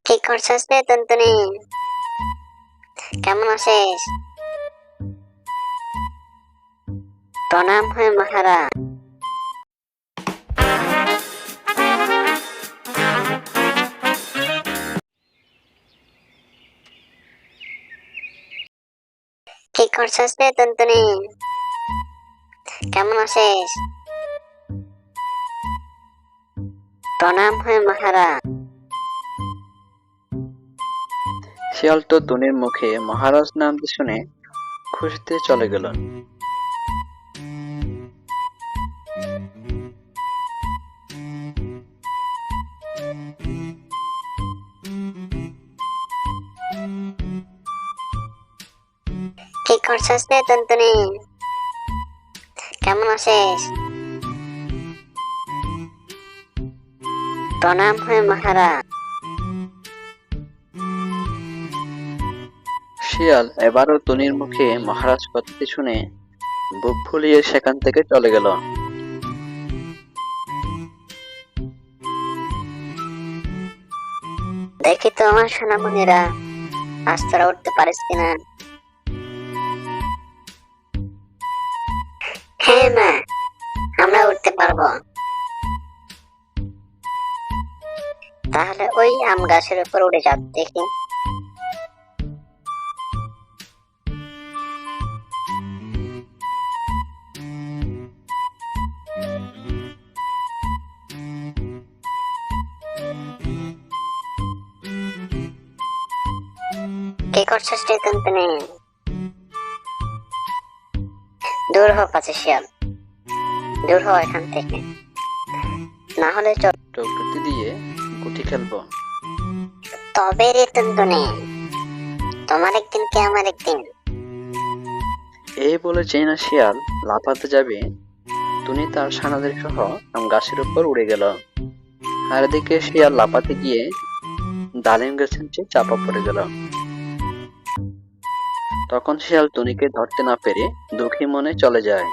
কি করছিস রে টুনটুনি? কেমন আছিস? প্রণাম হয় মহারাজ। কি করছিস রে টুনটুনি? কেমন আছিস? প্রণাম হয় মহারাজ। শিয়াল তো টুনির মুখে মহারাজ নামটি শুনে খুশিতে চলে গেল। কি করছিস রে টুনটুনি? কেমন আছিস? প্রণাম হয় মহারাজ। শিয়াল এবারও টুনির মুখে মহারাজ কথাটি শুনে বুক ফুলিয়ে সেখান থেকে চলে গেল। দেখি তো আমার সোনামণিরা, আজ তোরা উঠতে পারিস কিনা? হ্যাঁ মা, আমরা উঠতে পারবো। তাহলে ওই আম গাছের উপর উঠে যাও দেখি। কি করছিস রে টুনটুনি? দূর হ পাছে শিয়াল, দূর হ এখান থেকে, না হলে চল। টুকটুকি দিয়ে গুটি খেলবো। তবে রে টুনটুনি, তোমার একদিন কে আমার একদিন। এই বলে চেনা শিয়াল লাফাতে যাবে, টুনি তার ছানাদের সহ আম গাছের উপর উড়ে গেল। আর এদিকে শিয়াল লাফাতে গিয়ে ডালিম গাছের নিচে চাপা পড়ে গেল। তখন শিয়াল টুনিকে ধরতে না পেরে দুঃখী মনে চলে যায়।